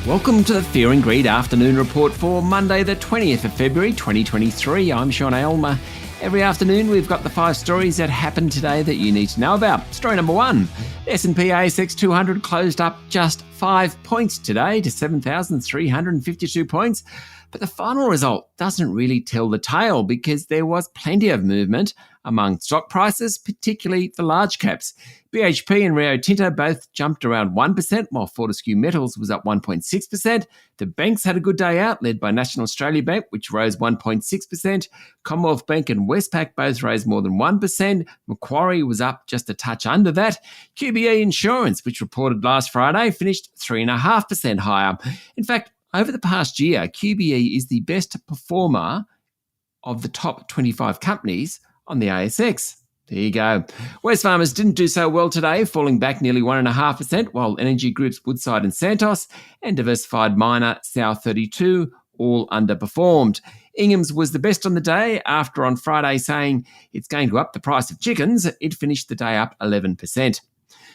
Welcome to the Fear and Greed Afternoon Report for Monday the 20th of February 2023. I'm Sean Aylmer. Every afternoon we've got the 5 stories that happened today that you need to know about. Story number 1, the S&P ASX 200 closed up just 5 points today to 7,352 points. But the final result doesn't really tell the tale because there was plenty of movement among stock prices, particularly the large caps. BHP and Rio Tinto both jumped around 1%, while Fortescue Metals was up 1.6%. The banks had a good day out, led by National Australia Bank, which rose 1.6%. Commonwealth Bank and Westpac both rose more than 1%. Macquarie was up just a touch under that. QBE Insurance, which reported last Friday, finished 3.5% higher. In fact, over the past year, QBE is the best performer of the top 25 companies on the ASX. There you go. Wesfarmers didn't do so well today, falling back nearly 1.5%, while energy groups Woodside and Santos and diversified miner South32 all underperformed. Inghams was the best on the day after on Friday saying it's going to up the price of chickens. It finished the day up 11%.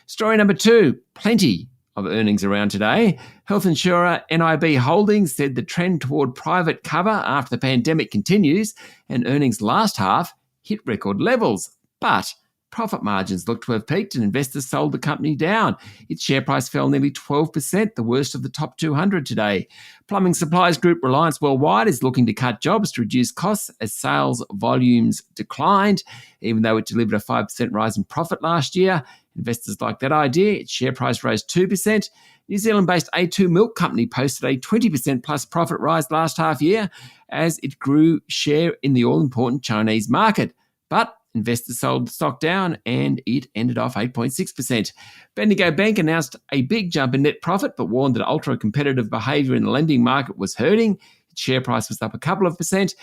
Story number 2, plenty of earnings around today. Health insurer NIB Holdings said the trend toward private cover after the pandemic continues, and earnings last half hit record levels. But profit margins look to have peaked and investors sold the company down. Its share price fell nearly 12%, the worst of the top 200 today. Plumbing supplies group Reliance Worldwide is looking to cut jobs to reduce costs as sales volumes declined. Even though it delivered a 5% rise in profit last year, investors like that idea. Its share price rose 2%. New Zealand-based A2 Milk Company posted a 20% plus profit rise last half year as it grew share in the all-important Chinese market. But investors sold the stock down and it ended off 8.6%. Bendigo Bank announced a big jump in net profit but warned that ultra-competitive behaviour in the lending market was hurting. Its share price was up a couple of percent.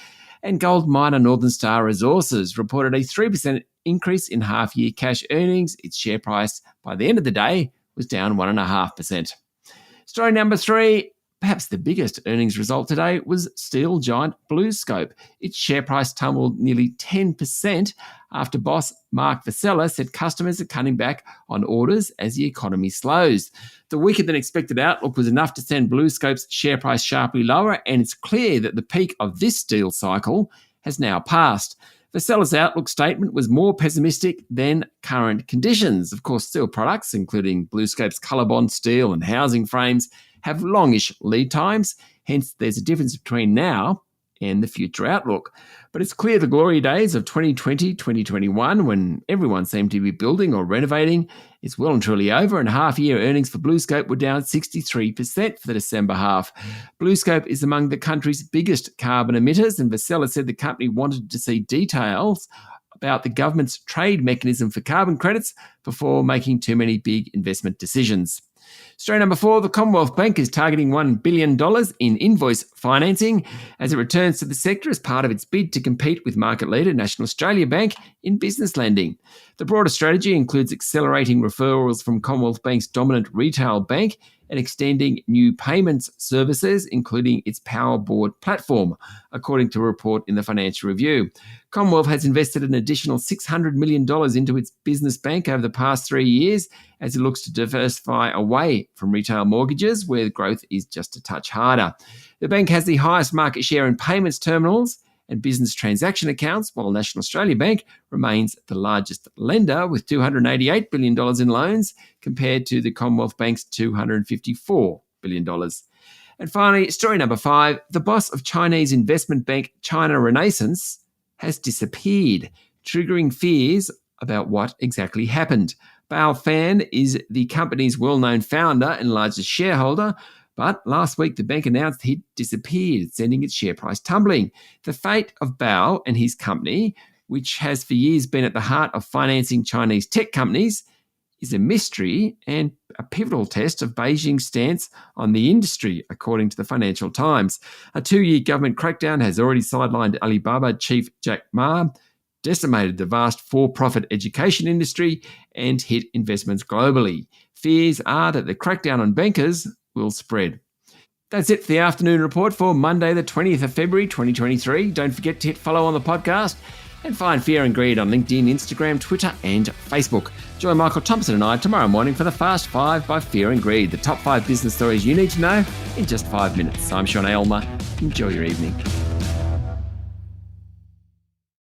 And gold miner Northern Star Resources reported a 3% increase in half-year cash earnings. Its share price by the end of the day was down 1.5%. Story number 3, perhaps the biggest earnings result today, was steel giant BlueScope. Its share price tumbled nearly 10% after boss Mark Vassella said customers are cutting back on orders as the economy slows. The weaker-than-expected outlook was enough to send BlueScope's share price sharply lower, and it's clear that the peak of this steel cycle has now passed. Vassella's outlook statement was more pessimistic than current conditions. Of course, steel products, including BlueScope's ColourBond steel and housing frames, have longish lead times. Hence, there's a difference between now and the future outlook. But it's clear the glory days of 2020, 2021, when everyone seemed to be building or renovating, is well and truly over, and half-year earnings for BlueScope were down 63% for the December half. BlueScope is among the country's biggest carbon emitters, and Vassella said the company wanted to see details about the government's trade mechanism for carbon credits before making too many big investment decisions. Story number 4, the Commonwealth Bank is targeting $1 billion in invoice financing as it returns to the sector as part of its bid to compete with market leader National Australia Bank in business lending. The broader strategy includes accelerating referrals from Commonwealth Bank's dominant retail bank and extending new payments services, including its Powerboard platform, according to a report in the Financial Review. Commonwealth has invested an additional $600 million into its business bank over the past 3 years as it looks to diversify away from retail mortgages, where growth is just a touch harder. The bank has the highest market share in payments terminals and business transaction accounts, while National Australia Bank remains the largest lender with $288 billion in loans compared to the Commonwealth Bank's $254 billion. And finally, story number 5, the boss of Chinese investment bank China Renaissance has disappeared, triggering fears about what exactly happened. Bao Fan is the company's well-known founder and largest shareholder, but last week the bank announced he'd disappeared, sending its share price tumbling. The fate of Bao and his company, which has for years been at the heart of financing Chinese tech companies, is a mystery and a pivotal test of Beijing's stance on the industry, according to the Financial Times. A 2-year government crackdown has already sidelined Alibaba chief Jack Ma, decimated the vast for-profit education industry, and hit investments globally. Fears are that the crackdown on bankers will spread. That's it for the afternoon report for Monday, the 20th of February, 2023. Don't forget to hit follow on the podcast And find Fear and Greed on LinkedIn, Instagram, Twitter and Facebook. Join Michael Thompson and I tomorrow morning for the Fast 5 by Fear and Greed, the top 5 business stories you need to know in just 5 minutes. I'm Sean Aylmer. Enjoy your evening.